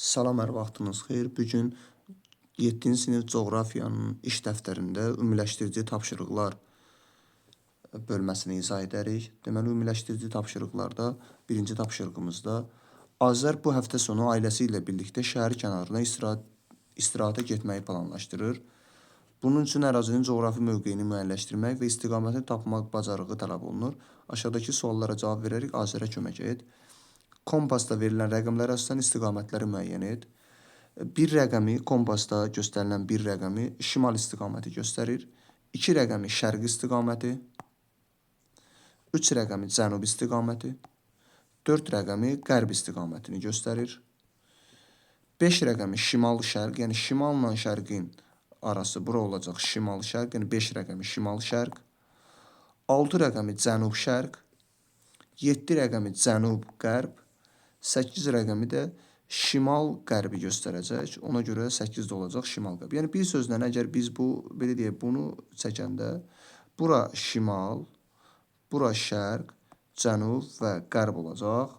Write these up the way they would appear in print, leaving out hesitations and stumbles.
Salam, hər vaxtınız xeyir. Bugün 7-ci sinif coğrafiyanın iş dəftərində ümumiləşdirici tapşırıqlar bölməsini izah edərik. Deməli, ümumiləşdirici tapşırıqlarda birinci tapşırığımızda Azər bu həftə sonu ailəsi ilə birlikdə şəhər kənarına istirahətə getməyi planlaşdırır. Bunun üçün ərazinin coğrafi mövqeyini müəyyənləşdirmək və istiqaməti tapmaq bacarığı tələb olunur. Aşağıdakı suallara cavab verərək Azərə kömək et. Kompasda verilən rəqəmlər əsasən istiqamətləri müəyyən et. Bir rəqəmi, kompasda göstərilən bir rəqəmi şimal istiqaməti göstərir. 2 rəqəmi şərq istiqaməti. 3 rəqəmi cənub istiqaməti. 4 rəqəmi qərb istiqamətini göstərir. 5 rəqəmi şimal-şərq, yəni şimalla şərqin arası bura olacaq şimal-şərq, yəni 5 rəqəmi şimal-şərq. 6 rəqəmi cənub-şərq. 7 rəqəmi cənub-qərb. 8 rəqəmi də şimal-qərbi göstərəcək. Ona görə 8 də olacaq şimal-qərb. Yəni bir sözlə əgər biz belə deyək, bunu çəkəndə bura şimal, bura şərq, cənub və qərb olacaq.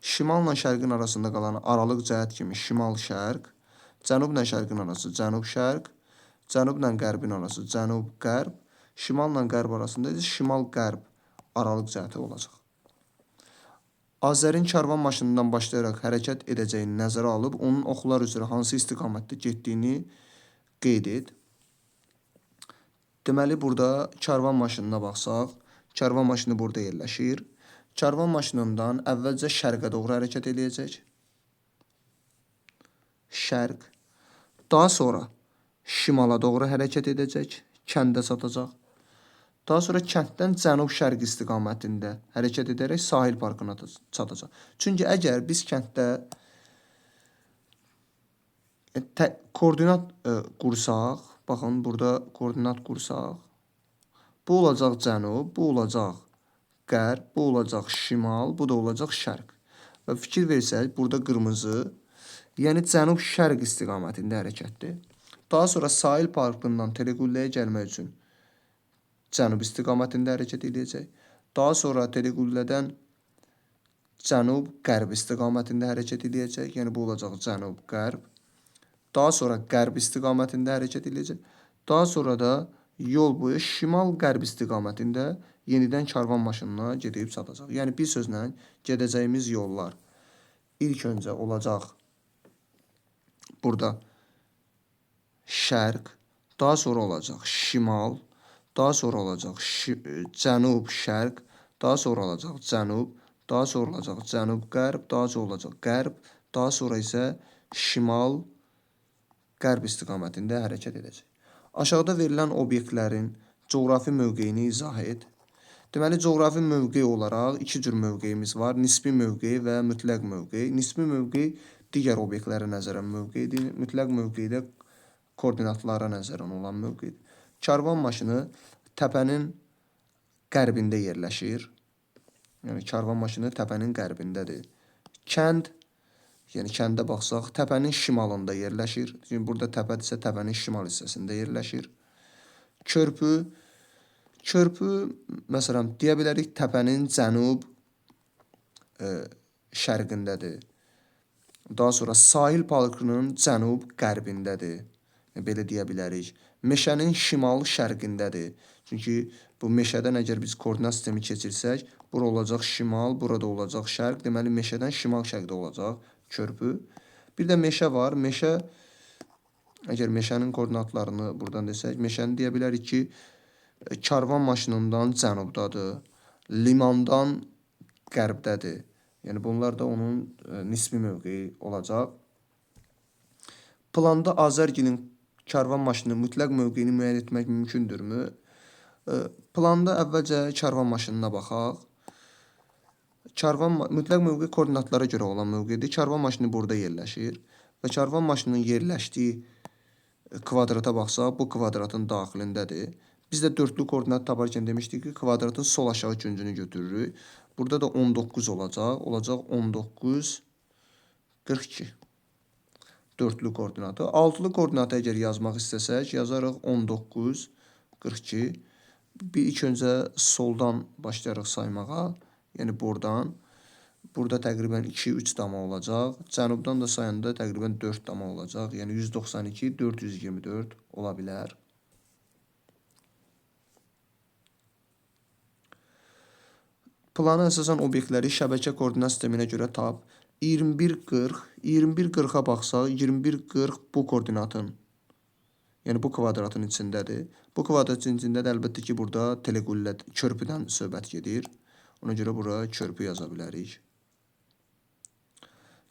Şimalla şərqin arasında qalan aralıq cəhət kimi şimal-şərq, cənubla şərqin arası cənub-şərq, cənubla qərbin arası cənub-qərb, şimalla qərb arasında isə şimal-qərb aralıq cəhəti olacaq. Azərin karvan maşınından başlayaraq hərəkət edəcəyini nəzərə alıb, onun oxlar üzrə hansı istiqamətdə getdiyini qeyd et. Deməli, burada karvan maşınına baxsaq, karvan maşını burada yerləşir. Karvan maşınından əvvəlcə şərqə doğru hərəkət edəcək. Şərq. Daha sonra şimala doğru hərəkət edəcək, kəndə çatacaq. Daha sonra kənddən cənub-şərq istiqamətində hərəkət edərək sahil parkına çatacaq. Çünki əgər biz kənddə koordinat qursaq, baxın, burada koordinat qursaq, bu olacaq cənub, bu olacaq qərb, bu olacaq şimal, bu da olacaq şərq. Və fikir versək, burada qırmızı, yəni cənub-şərq istiqamətində hərəkətdir. Daha sonra sahil parkından Teleqülləyə gəlmək üçün cənub istiqamətində hərəkət edəcək. Daha sonra Teleqüllədən cənub-qərb istiqamətində hərəkət edəcək. Yəni bu olacaq cənub-qərb. Daha sonra qərb istiqamətində hərəkət edəcək. Daha sonra da yol boyu şimal-qərb istiqamətində yenidən karvan maşınına gedib çatacaq. Yəni bir sözlə gedəcəyimiz yollar ilk öncə olacaq burada şərq, daha sonra olacaq şimal, daha sonra olacaq cənub-şərq, daha sonra olacaq cənub, daha sonra olacaq cənub-qərb, daha sonra olacaq qərb, daha sonra isə şimal-qərb istiqamətində hərəkət edəcək. Aşağıda verilən obyektlərin coğrafi mövqeyini izah et. Deməli, coğrafi mövqey olaraq iki cür mövqeyimiz var. Nisbi mövqey və mütləq mövqey. Nisbi mövqey digər obyektlərə nəzərən mövqeydir. Mütləq mövqeydə koordinatlara nəzərən olan mövqeydir. Karvan maşını təpənin qərbində yerləşir. Yəni, karvan maşını təpənin qərbindədir. Kənd, yəni kəndə baxsaq, təpənin şimalında yerləşir. Çünki burada təpədirsə, təpənin şimal hissəsində yerləşir. Körpü, məsələn, deyə bilərik, təpənin cənub şərqindədir. Daha sonra sahil parkının cənub qərbindədir. Belə deyə bilərik. Meşənin şimal şərqindədir. Çünki bu meşədən əgər biz koordinat sistemi keçirsək, bura olacaq şimal, burada olacaq şərq. Deməli, meşədən şimal-şərqdə olacaq körpü. Bir də meşə var. Meşə, əgər meşənin koordinatlarını buradan desək, meşəni deyə bilərik ki, karvan maşınından cənubdadır, limandan qərbdədir. Yəni, bunlar da onun nisbi mövqeyi olacaq. Planda Azərgilin karvan maşını mütləq mövqeyini müəyyən etmək mümkündürmü? Planda əvvəlcə karvan maşınına baxaq. Mütləq mövqey koordinatlara görə olan mövqeydir. Karvan maşını burada yerləşir və karvan maşının yerləşdiyi kvadrata baxsaq, bu kvadratın daxilindədir. Biz də dörtlü koordinat taparkən demişdik ki, kvadratın sol aşağı küncünü götürürük. Burada da 19 olacaq. Olacaq 19, 42. Dörtlü koordinatı. Altılı koordinatı əgər yazmaq istəsək, yazarıq 19, 42. Bir ilk öncə soldan başlayaraq saymağa. Yəni buradan Burada təqribən 2-3 dama olacaq. Cənubdan da sayanda təqribən 4 dama olacaq. Yəni 192, 424 ola bilər. Plana əsasən obyektləri şəbəkə koordinat sisteminə görə tap. 21-40, 21-40-a baxsaq, 21-40 bu koordinatın, yəni bu kvadratın içindədir. Bu kvadratın içində də əlbəttə ki, burada teleqüllə körpüdən söhbət gedir. Ona görə bura körpü yaza bilərik.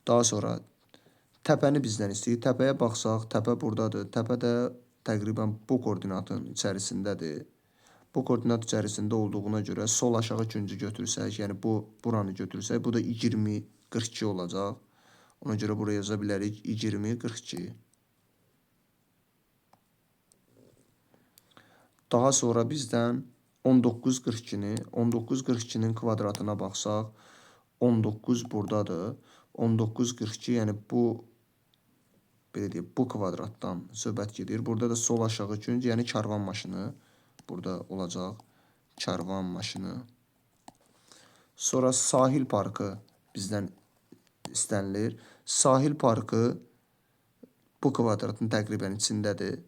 Daha sonra təpəni bizdən istəyir. Təpəyə baxsaq, təpə buradadır. Təpə də təqribən bu koordinatın içərisindədir. Bu koordinat içərisində olduğuna görə sol aşağı küncü götürsək, yəni buranı götürsək, bu da 20-42 olacaq. Ona görə buraya yaza bilərik 20-42. Daha sonra bizdən 19-42-ni, 19-42-nin kvadratına baxsaq, 19 buradadır. 19-42, yəni bu, belə deyək, bu kvadratdan söhbət gedir. Burada da sol aşağı künc, yəni karvan maşını burada olacaq. Karvan maşını. Sonra sahil parkı bizdən istənilir. Sahil parkı bu kvadratın təqribən içindədir.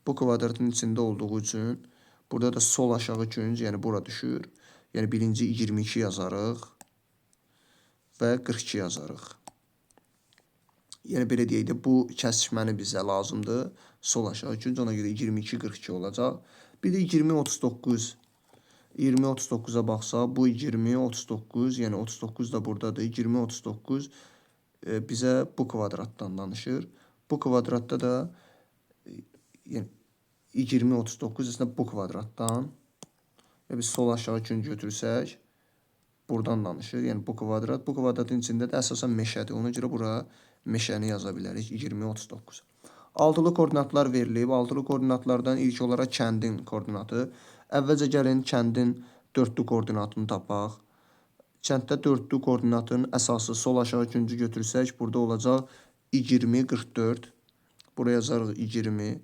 Bu kvadratın içində olduğu üçün burada da sol aşağı künc, yəni bura düşür. Yəni birinci 22 yazarıq və 42 yazarıq. Yəni belə deyək də, bu kəsişməni bizə lazımdır. Sol aşağı künc, ona görə 22-42 olacaq. Bir də 20-39. 20-39-a baxsaq, bu 20-39, yəni 39 da buradadır. 20-39 bizə bu kvadratdan danışır. Bu kvadratda da yəni 20-39 əslində bu kvadratdan, biz sol aşağı künc götürsək, buradan danışır. Yəni bu kvadratın içində də əsasən meşədir. Ona görə bura meşəni yaza bilərik 20-39. Altılı koordinatlar verilib. Altılı koordinatlardan ilk olaraq kəndin koordinatı. Əvvəlcə gəlin kəndin dördlü koordinatını tapaq. Kənddə dördlü koordinatın əsası sol aşağı küncü götürsək, burada olacaq 20-44. Buraya yazarıq 20.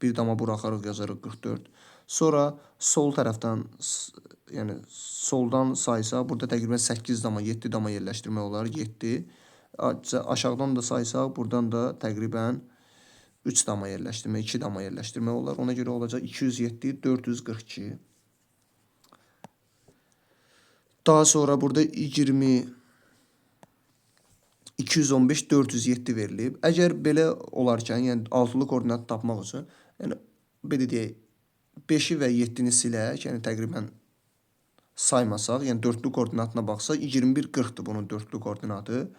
Bir dama buraxarıq, yazarıq 44. Sonra sol tərəfdən, yəni soldan saysaq, burada təqribən 8 dama, 7 dama yerləşdirmək olar. 7. Aşağıdan da saysaq, buradan da təqribən 3 dama yerləşdirmək, 2 dama yerləşdirmək olar. Ona görə olacaq 207, 442. Daha sonra burada 20, 215, 407 verilib. Əgər belə olarkən, yəni altılı koordinat tapmaq üçün, yəni belə deyək, 5-i və 7-ni silək, yəni təqribən saymasaq, yəni dördlü koordinatına baxsaq, 21-40-dır bunun dördlü koordinatı.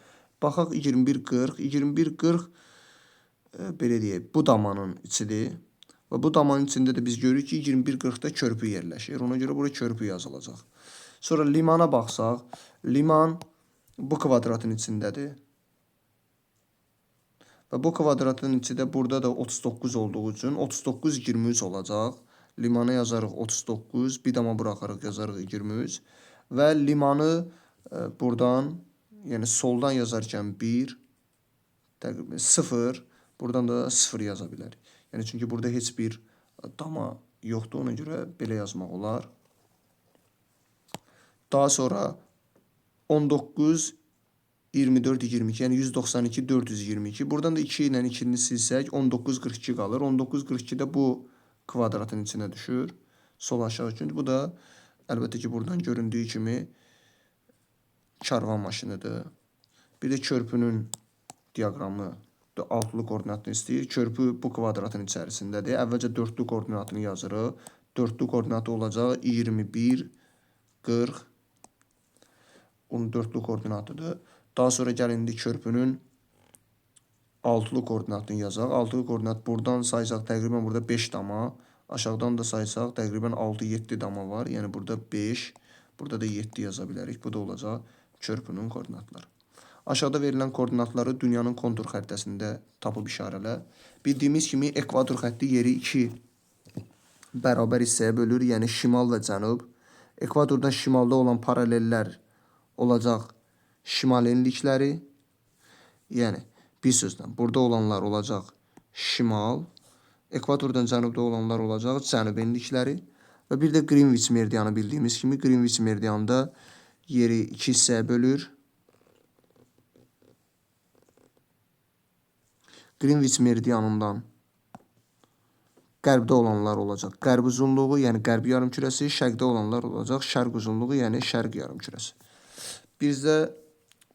Baxaq 21-40, 21-40 belə deyək, bu damanın içidir. Və bu damanın içində də biz görürük ki, 21-40-da körpü yerləşir. Ona görə bura körpü yazılacaq. Sonra limana baxsaq, liman bu kvadratın içindədir. Və bu kvadratın içi də burada da 39 olduğu üçün 39-23 olacaq. Limanı yazarıq 39, bir dama buraxarıq, yazarıq 23. Və limanı buradan, yəni soldan yazarkən 1, təqribən 0, buradan da 0 yaza bilərik. Yəni çünki burada heç bir dama yoxdur, ona görə belə yazmaq olar. Daha sonra 19, 24, 22, yəni 192, 422. Buradan da 2 ilə 2-ni silsək, 19, 42 qalır. 19, 42 də bu kvadratın içinə düşür. Sol aşağı künc. Bu da əlbəttə ki, buradan göründüyü kimi karvan maşınıdır. Bir də körpünün diaqramı altılı koordinatını istəyir. Körpü bu kvadratın içərisindədir. Əvvəlcə dördlü koordinatını yazırıq. Dördlü koordinatı olacaq 21, 40. Onun dördlü koordinatıdır. Daha sonra gəlindi körpünün altılı koordinatını yazaq. Altılı koordinat buradan saysaq təqribən burada 5 dama. Aşağıdan da saysaq təqribən 6-7 dama var. Yəni burada 5, burada da 7 yaza bilərik. Bu da olacaq körpünün koordinatları. Aşağıda verilən koordinatları dünyanın kontur xəritəsində tapıb işarələ. Bildiyimiz kimi ekvator xətti yeri 2 bərabər hissəyə bölür, yəni şimal və cənub. Ekvatordan şimalda olan paralellər olacaq şimal enlikləri. Yəni bir sözlə burada olanlar olacaq şimal, ekvatordan cənubda olanlar olacaq cənub enlikləri və bir də Greenwich meridianı bildiyimiz kimi Greenwich meridianında yeri 2 hissəyə bölür. Greenwich meridianından qərbdə olanlar olacaq qərb uzunluğu, yəni qərb yarımkürəsi, şərqdə olanlar olacaq şərq uzunluğu, yəni şərq yarımkürəsi. Bizdə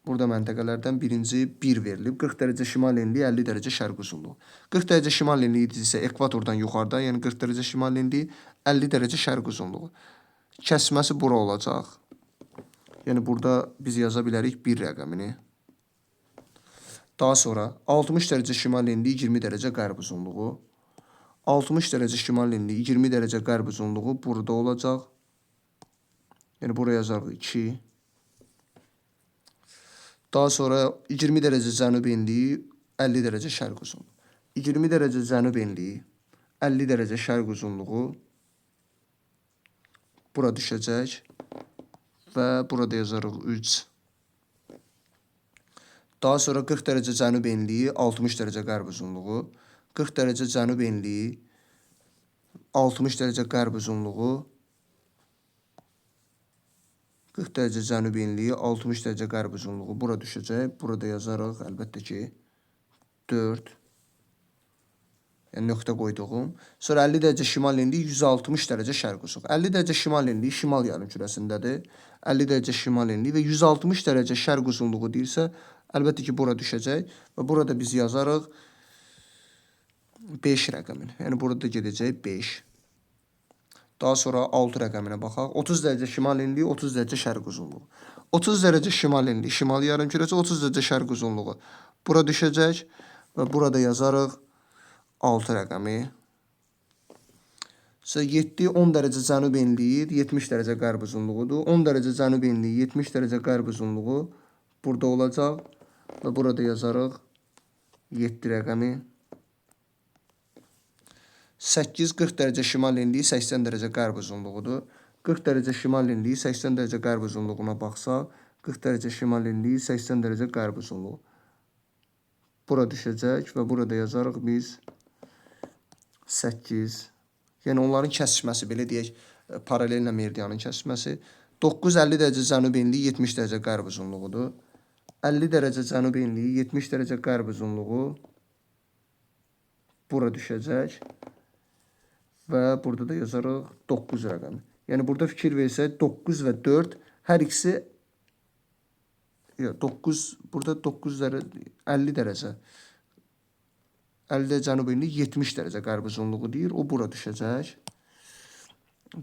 burada məntəqələrdən birinci 1 verilib. 40 dərəcə şimal enliyi, 50 dərəcə şərq uzunluğu. 40 dərəcə şimal enliyi isə ekvatordan yuxarıda, yəni 40 dərəcə şimal enliyi, 50 dərəcə şərq uzunluğu. Kəsməsi bura olacaq. Yəni burada biz yaza bilərik 1 rəqəmini. Daha sonra 60 dərəcə şimal enliyi, 20 dərəcə qərb uzunluğu. 60 dərəcə şimal enliyi, 20 dərəcə qərb uzunluğu burada olacaq. Yəni buraya yazarıq 2. Daha sonra 20 dərəcə cənub enliyi, 50 dərəcə şərq uzunluğu. 20 dərəcə cənub enliyi, 50 dərəcə şərq uzunluğu bura düşəcək və burada yazarıq 3. Daha sonra 40 dərəcə cənub enliyi, 60 dərəcə qərb uzunluğu. 40 dərəcə cənub enliyi, 60 dərəcə qərb uzunluğu. 40 dərəcə cənub enliyi, 60 dərəcə qərb uzunluğu bura düşəcək. Burada yazarıq, əlbəttə ki, 4. Yəni nöqtə qoyduğum. Sonra 50 dərəcə şimal enliyi, 160 dərəcə şərq uzunluğu. 50 dərəcə şimal enliyi şimal yarımkürəsindədir. 50 dərəcə şimal enliyi və 160 dərəcə şərq uzunluğu deyirsə, əlbəttə ki, bura düşəcək və burada biz yazarıq 5 rəqəmini. Yəni burada gedəcək 5. Daha sonra 6 rəqəminə baxaq. 30 dərəcə şimal enliyi, 30 dərəcə şərq uzunluğu. 30 dərəcə şimal enliyi, şimal yarımkürəsi, 30 dərəcə şərq uzunluğu. Bura düşəcək və burada yazarıq 6 rəqəmi. Sonra 7, 10 dərəcə cənub enliyi, 70 dərəcə qərb uzunluğudur. 10 dərəcə cənub enliyi, 70 dərəcə qərb uzunluğu burada olacaq və burada yazarıq 7 rəqəmi. 8, 40 dərəcə şimal enliyi, 80 dərəcə qərb uzunluğudur. 40 dərəcə şimal enliyi, 80 dərəcə qərb uzunluğuna baxsaq, 40 dərəcə şimal enliyi, 80 dərəcə qərb uzunluğu. Bura düşəcək və burada yazarıq biz 8. Yəni onların kəsişməsi, belə deyək, paralellə meridianın kəsişməsi. 9, 50 dərəcə cənub enliyi, 70 dərəcə qərb uzunluğudur. 50 dərəcə cənub enliyi, 70 dərəcə qərb uzunluğu bura düşəcək. Və burada da yazarıq 9 rəqəmi. Yəni burada fikir versək 9 və 4 hər ikisi 9, burada 9 dərəcə 50 dərəcə. 50 dərəcə cənub enliyi, 70 dərəcə qərb uzunluğu deyir. O bura düşəcək.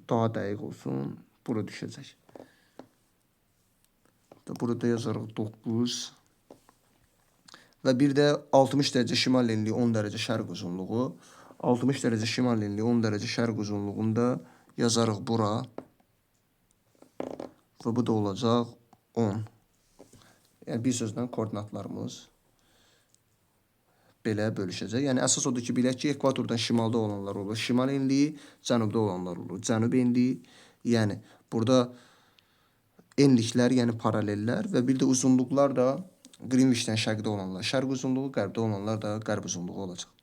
Daha dəqiq olsun. Bura düşəcək. Burada yazarıq 9. Və bir də 60 dərəcə şimal enliyi, 10 dərəcə şərq uzunluğu. 60 dərəcə şimal enliyi, 10 dərəcə şərq uzunluğunda yazarıq bura. Və bu da olacaq 10. Yəni bir sözlə koordinatlarımız belə bölüşəcək. Yəni əsas odur ki, bilək ki, ekvatordan şimalda olanlar olur. Şimal enliyi, cənubda olanlar olur. Cənub enliyi, yəni burada enliklər, yəni paralellər və bir də uzunluqlar da Greenwichdən şərqdə olanlar şərq uzunluğu, qərbdə olanlar da qərb uzunluğu olacaq.